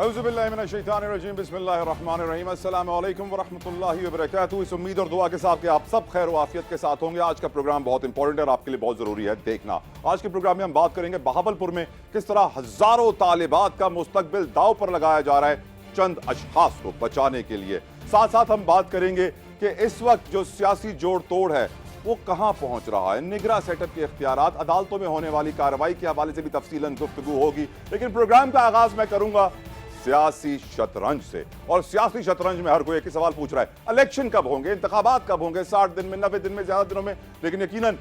औज़ुबिल्लाहिमिनश्शैतानिर्रजीम बिस्मिल्लाहिर्रहमानिर्रहीम अस्सलामु अलैकुम वरहमतुल्लाहि वबरकातुहू। इस उम्मीद और दुआ के साथ कि आप सब खैर व आफियत के साथ होंगे। आज का प्रोग्राम बहुत इंपॉर्टेंट है और आपके लिए बहुत ज़रूरी है देखना। आज के प्रोग्राम में हम बात करेंगे बहावलपुर में किस तरह हज़ारों तालिबात का मुस्तकबिल दांव पर लगाया जा रहा है चंद अशखास को बचाने के लिए। साथ साथ हम बात करेंगे कि इस वक्त जो सियासी जोड़ तोड़ है वो कहां पहुंच रहा है, निगरां सेटअप के इख्तियारात, अदालतों में होने वाली कार्रवाई के हवाले से भी तफसीलन गुफ्तगू होगी। लेकिन प्रोग्राम का आगाज मैं करूंगा सियासी शतरंज से। और सियासी शतरंज में हर कोई एक ही सवाल पूछ रहा है, इलेक्शन कब होंगे, इंतखाबात कब होंगे, 60 दिन में, 90 दिन में, ज्यादा दिनों में। लेकिन यकीनन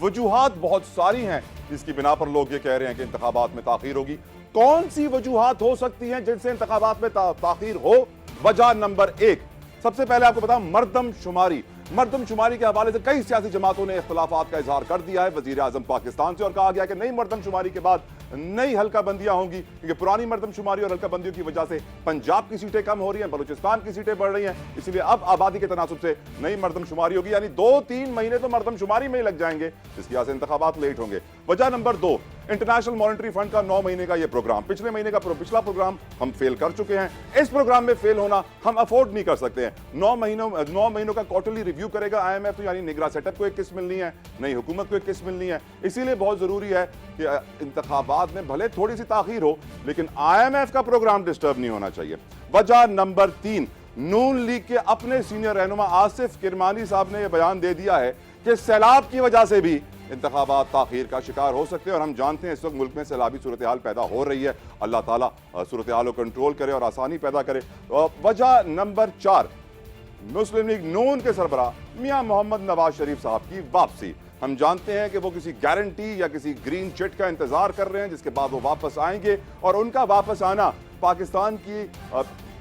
वजूहात बहुत सारी हैं जिसकी बिना पर लोग ये कह रहे हैं कि इंतखाबात में ताखीर होगी। कौन सी वजूहात हो सकती हैं जिनसे इंतखाबात में ताखीर हो? वजह नंबर 1, सबसे पहले आपको बताऊं, मर्दमशुमारी। मर्दमशुमारी के हवाले से कई सियासी जमातों ने इख्तिलाफात का इजहार कर दिया है वजीर आजम पाकिस्तान से, और कहा गया कि नई मर्दमशुमारी के बाद नई हल्काबंदियां होंगी, क्योंकि पुरानी मर्दमशुमारी और हल्काबंदियों की वजह से पंजाब की सीटें कम हो रही हैं, बलूचिस्तान की सीटें बढ़ रही हैं, इसलिए अब आबादी के तनासुब से नई मर्दमशुमारी होगी। यानी 2-3 महीने तो मर्दमशुमारी में ही लग जाएंगे, जिसकी वजह से इंतखाबात लेट होंगे। वजह नंबर 2, इंटरनेशनल मॉनेटरी फंड का 9 महीने का ये प्रोग्राम, पिछले महीने का पिछला प्रोग्राम हम फेल कर चुके हैं। इस प्रोग्राम में फेल होना हम अफोर्ड नहीं कर सकते हैं। 9 महीनों का क्वार्टरली रिव्यू करेगा IMF, तो यानी निगरां सेटअप को एक किस्त मिलनी है, नई हुकूमत को एक किस्त मिलनी है। इसीलिए बहुत जरूरी है कि इंतखाबात में भले थोड़ी सी ताखीर हो, लेकिन IMF का प्रोग्राम डिस्टर्ब नहीं होना चाहिए। वजह नंबर 3, नून लीग के अपने सीनियर रहनुमा आसिफ किरमानी साहब ने यह बयान दे दिया है कि सैलाब की वजह से भी इंतखाबात ताखीर का शिकार हो सकते हैं। और हम जानते हैं इस वक्त मुल्क में सैलाबी सूरत हाल पैदा हो रही है। अल्लाह ताला सूरत हाल को कंट्रोल करे और आसानी पैदा करे। वजह नंबर 4, मुस्लिम लीग नून के सरबराह मियां मोहम्मद नवाज शरीफ साहब की वापसी। हम जानते हैं कि वो किसी गारंटी या किसी ग्रीन चिट का इंतजार कर रहे हैं, जिसके बाद वो वापस आएंगे। और उनका वापस आना पाकिस्तान की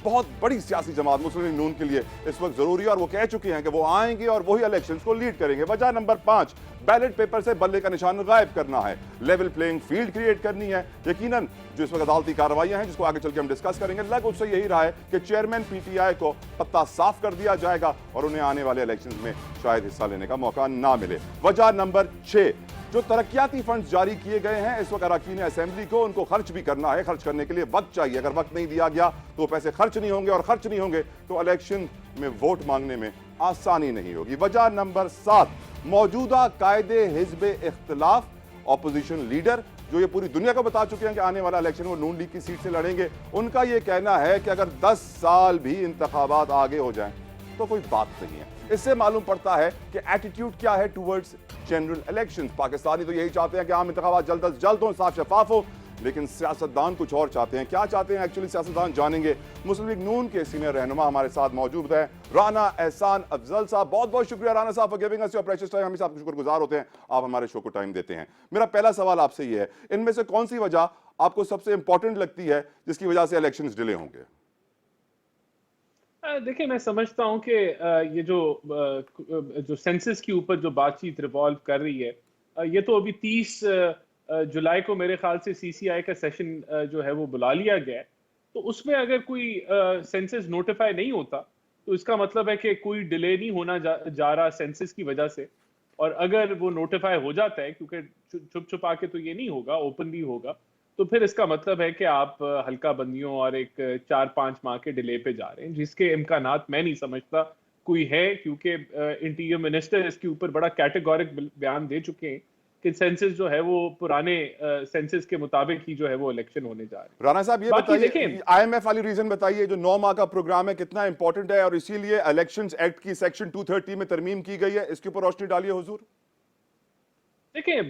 बहुत बड़ी सियासी जमात मुस्लिम लीग नून के लिए इस वक्त जरूरी है, और वो कह चुके हैं कि वो आएंगे और वही इलेक्शंस को लीड करेंगे। वजह नंबर 5, बैलेट पेपर से बल्ले का निशान गायब करना है, लेवल प्लेइंग फील्ड क्रिएट करनी है। यकीनन जो इस वक्त अदालती कार्रवाइयां हैं, जिसको आगे चल के हम डिस्कस करेंगे, लग उससे यही रहा है कि चेयरमैन PTI को पत्ता साफ कर दिया जाएगा और उन्हें आने वाले इलेक्शंस में शायद हिस्सा लेने का मौका ना मिले। वजह नंबर 6, जो तरक्याती फंड जारी किए गए हैं इस वक्त अरकान असेंबली को, उनको खर्च भी करना है। खर्च करने के लिए वक्त चाहिए, अगर वक्त नहीं दिया गया तो पैसे खर्च नहीं होंगे, और खर्च नहीं होंगे तो इलेक्शन में वोट मांगने में आसानी नहीं होगी। वजह नंबर 7, मौजूदा कायदे हिज़्ब इख्तिलाफ, ऑपोजिशन लीडर जो ये पूरी दुनिया को बता चुके हैं कि आने वाला इलेक्शन वो नून लीग की सीट से लड़ेंगे, उनका ये कहना है कि अगर 10 साल भी इंतखाबात आगे हो जाएं तो कोई बात नहीं है। इससे मालूम पड़ता है कि एटीट्यूड क्या है टुवर्ड्स जनरल इलेक्शंस। पाकिस्तानी तो यही चाहते हैं कि आम इंतखाबात जल्द अज जल्द हो, साफ शफाफ हो, लेकिन सियासतदान कुछ और चाहते हैं। क्या चाहते हैं एक्चुअली सियासतदान, जानेंगे। मुस्लिम लीग नून के सीनियर रहनुमा हमारे साथ मौजूद हैं, राना एहसान अफजल साहब। बहुत बहुत शुक्रिया राना साहब for giving us your precious time. हमेशा आपके शुक्रगुजार होते हैं, आप हमारे शो को टाइम देते हैं। मेरा पहला सवाल आपसे ये है, इनमें से कौन सी वजह आपको सबसे इंपॉर्टेंट लगती है जिसकी वजह से इलेक्शंस डिले होंगे? देखिए, मैं समझता हूं कि ये जो सेंसस के ऊपर जो बातचीत रिवॉल्व कर रही है, ये तो अभी 30 जुलाई को मेरे ख्याल से CCI का सेशन जो है वो बुला लिया गया है। तो उसमें अगर कोई सेंसस नोटिफाई नहीं होता तो इसका मतलब है कि कोई डिले नहीं होना जा रहा सेंसस की वजह से। और अगर वो नोटिफाई हो जाता है, क्योंकि छुप छुपा के तो ये नहीं होगा, ओपनली होगा, तो फिर इसका मतलब है कि आप हल्का बंदियों और एक 4-5 माह के डिले पे जा रहे हैं, जिसके इम्कानात मैं नहीं समझता कोई है, क्योंकि इंटीरियर मिनिस्टर इसके ऊपर बड़ा कैटेगोरिक बयान दे चुके हैं कि सेंसस जो है वो पुराने सेंसस के मुताबिक ही जो है वो इलेक्शन होने जा रहे हैं। राना साहब ये बताइए, IMF वाली रीजन बताइए, जो 9 माह का प्रोग्राम है कितना इंपॉर्टेंट है, और इसीलिए इलेक्शंस एक्ट की सेक्शन 230 में तरमीम की गई है, इसके ऊपर रोशनी डालिए हुजूर। देखिए,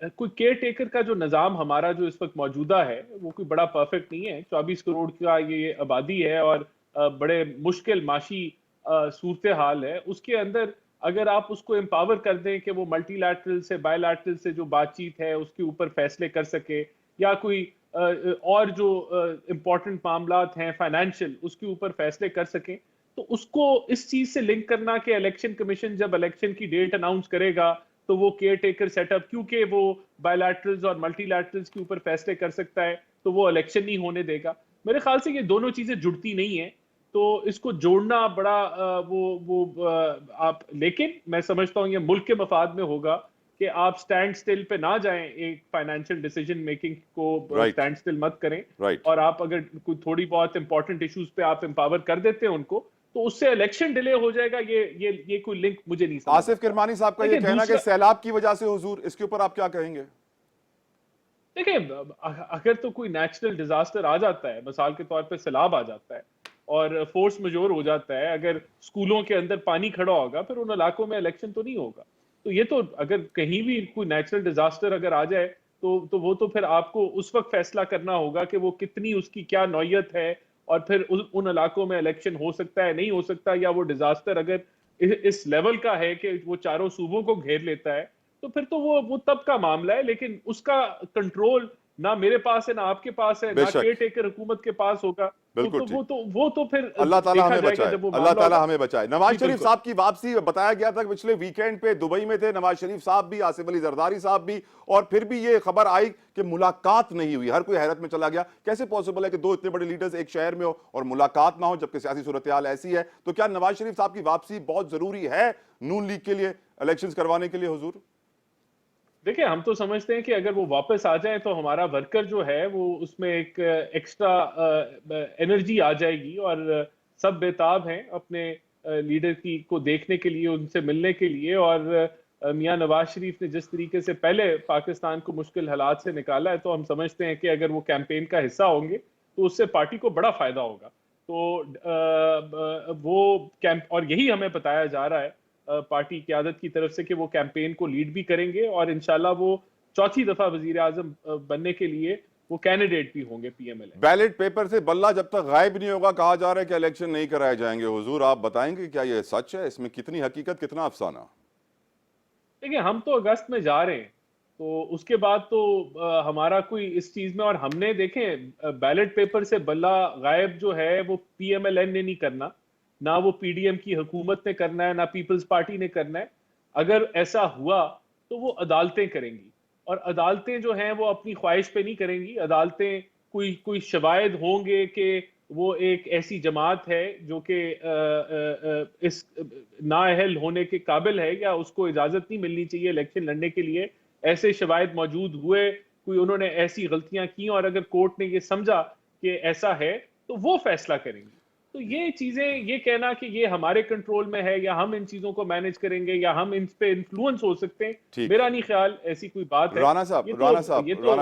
कोई केयर टेकर का जो निज़ाम हमारा जो इस वक्त मौजूदा है वो कोई बड़ा परफेक्ट नहीं है। 24 करोड़ का ये आबादी है और बड़े मुश्किल माशी सूरत हाल है। उसके अंदर अगर आप उसको एम्पावर कर दें कि वो मल्टीलैटरल से बायलैटरल से जो बातचीत है उसके ऊपर फैसले कर सके, या कोई और जो इम्पोर्टेंट मामलात हैं फाइनेंशियल उसके ऊपर फैसले कर सकें, तो उसको इस चीज़ से लिंक करना कि इलेक्शन कमीशन जब इलेक्शन की डेट अनाउंस करेगा तो वो केयर टेकर सेटअप, क्योंकि वो बायलैटरल्स और मल्टीलैटरल्स के ऊपर फैसले कर सकता है, तो वो इलेक्शन नहीं होने देगा। मेरे ख्याल से ये दोनों चीजें जुड़ती नहीं है, तो इसको जोड़ना बड़ा आप, लेकिन मैं समझता हूँ ये मुल्क के मफाद में होगा कि आप स्टैंड स्टिल पे ना जाएं, एक फाइनेंशियल डिसीजन मेकिंग को Right. स्टैंड स्टिल मत करें। Right. और आप अगर कोई थोड़ी बहुत इंपॉर्टेंट इश्यूज पे आप एम्पावर कर देते हैं उनको, तो उससे इलेक्शन डिले हो जाएगा। ये कोई लिंक मुझे नहीं समझ आसिफ आता। किरमानी साहब का ये देखिए कहना कि दूसरा, सैलाब की वजह से हुजूर, इसके ऊपर आप क्या कहेंगे? देखिए अगर तो कोई नेचुरल डिजास्टर आ जाता है, मिसाल के तौर पे सैलाब आ जाता है और फोर्स मजोर हो जाता है, अगर स्कूलों के अंदर पानी खड़ा होगा, फिर उन इलाकों में इलेक्शन तो नहीं होगा। तो ये तो अगर कहीं भी कोई नेचुरल डिजास्टर अगर आ जाए, तो वो तो फिर आपको उस वक्त फैसला करना होगा कि वो कितनी उसकी क्या नौयत है, और फिर उन इलाकों में इलेक्शन हो सकता है, नहीं हो सकता, या वो डिजास्टर अगर इस लेवल का है कि वो चारों सूबों को घेर लेता है, तो फिर तो वो तब का मामला है। लेकिन उसका कंट्रोल ना मेरे पास है, ना आपके पास है, ना बेशक, केयर टेकर हुकूमत के पास होगा। बिल्कुल ठीक। वो तो फिर अल्लाह ताला देखा हमें जाएगा बचाए, जब वो अल्लाह मामला ताला होगा। हमें बचाए। नवाज जी शरीफ बिल्कुल। साहब की वापसी, बताया गया था कि पिछले वीकेंड पे दुबई में थे नवाज शरीफ साहब भी, आसिफ अली जरदारी साहब भी, और फिर भी ये खबर आई कि मुलाकात नहीं हुई। हर कोई हैरत में चला गया, कैसे पॉसिबल है कि दो इतने बड़े लीडर्स एक शहर में हो और मुलाकात ना हो, जबकि सियासी सूरत हाल ऐसी है। तो क्या नवाज शरीफ साहब की वापसी बहुत जरूरी है नून लीग के लिए, इलेक्शंस करवाने के लिए हुजूर? देखिए हम तो समझते हैं कि अगर वो वापस आ जाए तो हमारा वर्कर जो है वो उसमें एक एक्स्ट्रा एनर्जी आ जाएगी, और सब बेताब हैं अपने लीडर की को देखने के लिए, उनसे मिलने के लिए। और मियां नवाज शरीफ ने जिस तरीके से पहले पाकिस्तान को मुश्किल हालात से निकाला है, तो हम समझते हैं कि अगर वो कैंपेन का हिस्सा होंगे तो उससे पार्टी को बड़ा फायदा होगा। तो वो कैंप, और यही हमें बताया जा रहा है पार्टी क़यादत की तरफ से, कि वो कैंपेन को लीड भी करेंगे, और इंशाल्लाह वो चौथी दफा वजीर आजम बनने के लिए वो कैंडिडेट भी होंगे पीएमएल। बैलेट पेपर से बल्ला जब तक गायब नहीं होगा, कहा जा रहा है कि इलेक्शन नहीं कराए जाएंगे। हुजूर आप बताएंगे क्या ये सच है? इसमें कितनी हकीकत, कितना अफसाना? देखिए हम तो अगस्त में जा रहे हैं, तो उसके बाद तो हमारा कोई इस चीज में, और हमने देखें बैलेट पेपर से बल्ला गायब जो है वो पीएमएलएन ने नहीं करना, ना वो पीडीएम की हुकूमत ने करना है, ना पीपल्स पार्टी ने करना है। अगर ऐसा हुआ तो वो अदालतें करेंगी, और अदालतें जो हैं वो अपनी ख्वाहिश पे नहीं करेंगी। अदालतें कोई कोई शवायद होंगे कि वो एक ऐसी जमात है जो कि इस नाअहल होने के काबिल है, या उसको इजाजत नहीं मिलनी चाहिए इलेक्शन लड़ने के लिए, ऐसे शवायद मौजूद हुए, कोई उन्होंने ऐसी गलतियां की, और अगर कोर्ट ने ये समझा कि ऐसा है तो वो फैसला करेंगी। तो ये चीजें, ये कहना कि ये हमारे कंट्रोल में है, या हम इन चीजों को मैनेज करेंगे, या हम इन पे इन्फ्लुएंस हो सकते हैं, ठीक। मेरा नहीं ख्याल ऐसी कोई बात है। राना साहब, राना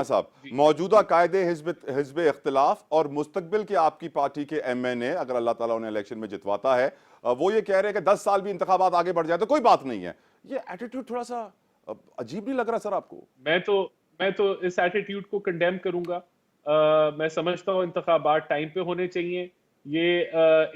साहब, जी। मौजूदा कायदे हिज़्ब इख्तिलाफ और मुस्तकबिल के आपकी पार्टी के एमएनए, अगर अल्लाह ताला उन्हें इलेक्शन में जितवाता है, वो ये कह रहे हैं कि 10 साल भी इंतखाबात आगे बढ़ जाए तो कोई बात नहीं है। ये एटीट्यूड थोड़ा सा अजीब नहीं लग रहा सर आपको? मैं तो इस एटीट्यूड को कंडेम करूंगा। मैं समझता हूँ इंतखाबात टाइम पे होने चाहिए। ये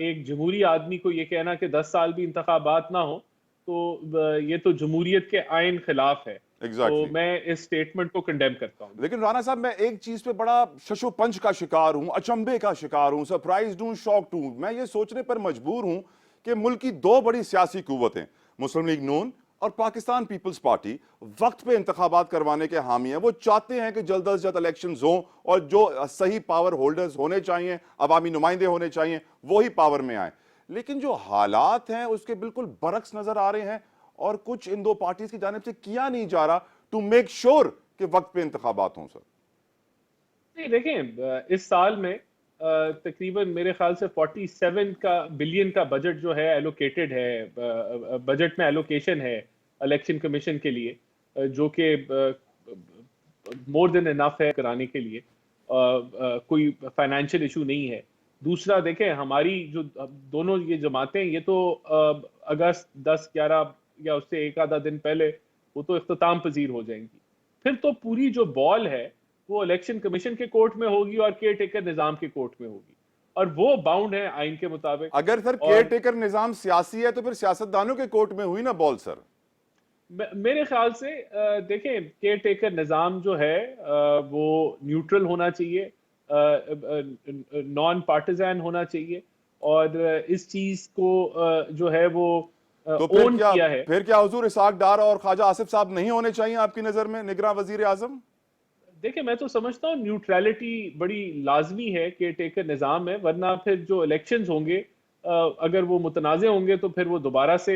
एक जमहूरी आदमी को ये कहना कि 10 साल भी इंतखाबात ना हो, तो ये तो जमहूरियत के आइन खिलाफ है। तो Exactly. मैं इस स्टेटमेंट को कंडेम करता हूँ। लेकिन राणा साहब, मैं एक चीज पे बड़ा शशोपंच का शिकार हूं, अचंभे का शिकार हूं, सरप्राइज्ड हूं, शॉक्ड हूं। मैं ये सोचने पर मजबूर हूं कि मुल्क की दो बड़ी सियासी कुव्वतें, मुस्लिम लीग नून और पाकिस्तान पीपल्स पार्टी, वक्त पे इंतखाबात करवाने के हामी हैं। वो चाहते हैं कि जल्द अज जल्द इलेक्शन हो, और जो सही पावर होल्डर्स होने चाहिए, अवामी नुमाइंदे होने चाहिए, वही पावर में आए। लेकिन जो हालात हैं उसके बिल्कुल बरक्स नजर आ रहे हैं, और कुछ इन दो पार्टीज की जानिब से किया नहीं जा रहा टू मेक श्योर कि वक्त पे इंतखाबात हों। सर नहीं, देखें इस साल में तकरीबन मेरे ख्याल से 47 बिलियन का बजट जो है एलोकेटेड है, बजट में एलोकेशन है इलेक्शन कमीशन के लिए, जो कि मोर देन इनफ है कराने के लिए। कोई फाइनेंशियल इशू नहीं है। दूसरा, देखें हमारी जो दोनों ये जमातें, ये तो अगस्त 10-11 या उससे एक आधा दिन पहले वो तो इख्तिताम पजीर हो जाएंगी। फिर तो पूरी जो बॉल है वो इलेक्शन कमीशन के कोर्ट में होगी और केयर टेकर निजाम के कोर्ट में होगी, और वो बाउंड है आइन के मुताबिक। अगर सर केयर टेकर निजाम सियासी है तो फिर सियासतदानों के कोर्ट में हुई ना बॉल सर। मेरे ख्याल से देखें केयर टेकर निजाम जो है वो न्यूट्रल होना चाहिए, नॉन पार्टिजान होना चाहिए, और इस चीज को जो है वो तो ओन किया है। फिर क्या हुजूर इसाक डार और ख्वाजा आसिफ साहब नहीं होने चाहिए आपकी नजर में निगरान वजीर आजम? देखिए मैं तो समझता हूँ न्यूट्रलिटी बड़ी लाजमी है केयर टेकर निजाम में, वरना फिर जो इलेक्शंस होंगे अगर वो मुतनाज़े होंगे तो फिर वो दोबारा से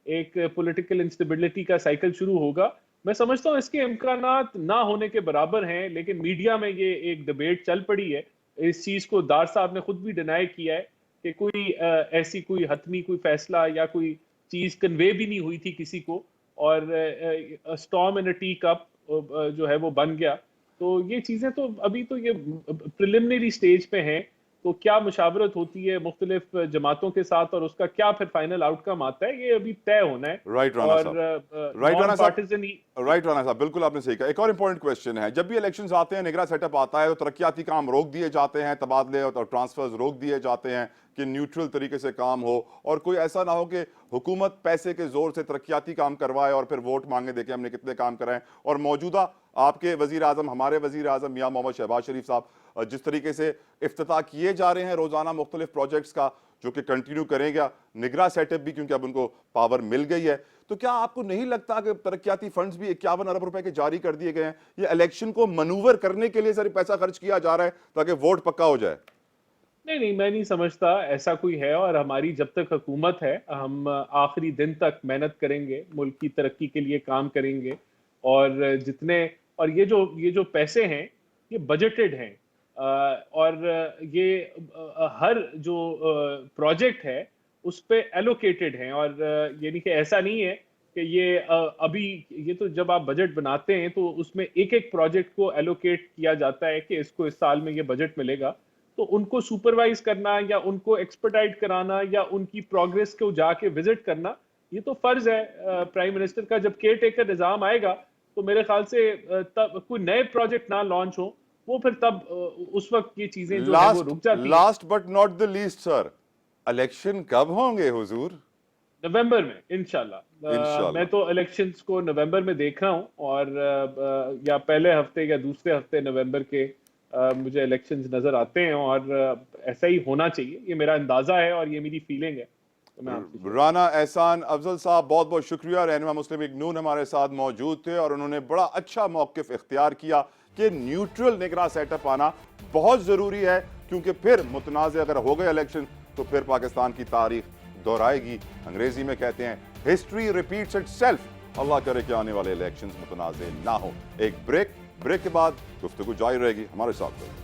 एक पॉलिटिकल इंस्टेबिलिटी का साइकिल शुरू होगा। मैं समझता हूँ इसके इम्कानात ना होने के बराबर हैं, लेकिन मीडिया में ये एक डिबेट चल पड़ी है। इस चीज़ को दार साहब ने खुद भी डिनाई किया है कि कोई ऐसी कोई हतमी कोई फैसला या कोई चीज़ कन्वे भी नहीं हुई थी किसी को, और स्टॉर्म इन अ टी कप जो है वो बन गया। तो ये चीज़ें तो अभी तो ये प्रिलिमिनरी स्टेज पे हैं, तो क्या मुशावरत होती है मुख्तलिफ जमातों के साथ और उसका क्या फिर फाइनल आउटकम आता है, ये अभी तय होना है। राइट राना और साहब, राइट नॉन राना साहब, पार्टिजन ही। राइट राना साहब, बिल्कुल आपने सही कहा। एक और इंपॉर्टेंट क्वेश्चन है, जब भी इलेक्शंस आते हैं, निगरान सेटअप आता है, तो तरक्याती काम रोक दिए जाते हैं, तबादले और ट्रांसफर्स रोक दिए जाते हैं कि न्यूट्रल तरीके से काम हो, और कोई ऐसा ना हो कि हुकूमत पैसे के जोर से तरक्याती काम करवाए और फिर वोट मांगे देखे हमने कितने काम कराए। और मौजूदा आपके वजीर आजम, हमारे वजीर आजम मियां मोहम्मद शहबाज शरीफ साहब जिस तरीके से इफ्तिताह किए जा रहे हैं रोजाना मुख्तलिफ प्रोजेक्ट्स का, जो कि कंटिन्यू करेंगे निगरान सेटअप भी, क्योंकि अब उनको पावर मिल गई है। तो क्या आपको नहीं लगता कि तरक्याती फंड्स भी 51 अरब रुपए के जारी कर दिए गए हैं, ये इलेक्शन को मनूवर करने के लिए सारी पैसा खर्च किया जा रहा है ताकि वोट पक्का हो जाए? नहीं नहीं, मैं नहीं समझता ऐसा कोई है, और हमारी जब तक हुकूमत है हम आखिरी दिन तक मेहनत करेंगे, मुल्क की तरक्की के लिए काम करेंगे। और जितने, और ये जो पैसे हैं ये बजटेड हैं, और ये हर जो प्रोजेक्ट है उस पे एलोकेटेड हैं। और यानी कि ऐसा नहीं है कि ये अभी, ये तो जब आप बजट बनाते हैं तो उसमें एक एक प्रोजेक्ट को एलोकेट किया जाता है कि इसको इस साल में ये बजट मिलेगा। तो उनको सुपरवाइज करना या उनको एक्सपर्टाइट कराना या उनकी प्रोग्रेस को जाके विजिट करना, ये तो फर्ज है प्राइम मिनिस्टर का। जब केयर टेकर निजाम आएगा तो मेरे ख्याल से तब कोई नए प्रोजेक्ट ना लॉन्च हो, वो फिर तब उस वक्त ये चीजें जो है वो रुक जाती हैं। Last but not the least sir, election कब होंगे हुजूर? नवंबर में इंशाल्लाह। इंशाल्लाह। मैं तो इलेक्शंस को नवंबर में देख रहा हूं, और या पहले हफ्ते या दूसरे हफ्ते नवंबर के मुझे इलेक्शंस नजर आते हैं, और ऐसा ही होना चाहिए, ये मेरा अंदाजा है और ये मेरी फीलिंग है। तो मैं आपसे राना एहसान अफजल साहब, बहुत बहुत शुक्रिया। रहनुमा मुस्लिम लीग नून हमारे साथ मौजूद थे और उन्होंने बड़ा अच्छा मौक़िफ़ इख्तियार किया कि न्यूट्रल निगरान सेटअप आना बहुत ज़रूरी है, क्योंकि फिर मुतनाज़ अगर हो गए इलेक्शन तो फिर पाकिस्तान की तारीख दोहराएगी। अंग्रेजी में कहते हैं हिस्ट्री रिपीट्स इटसेल्फ। अल्लाह करे कि आने वाले इलेक्शंस मुतनाज़ ना हो। एक ब्रेक के बाद गुफ्तगू जारी रहेगी, हमारे साथ रहिए।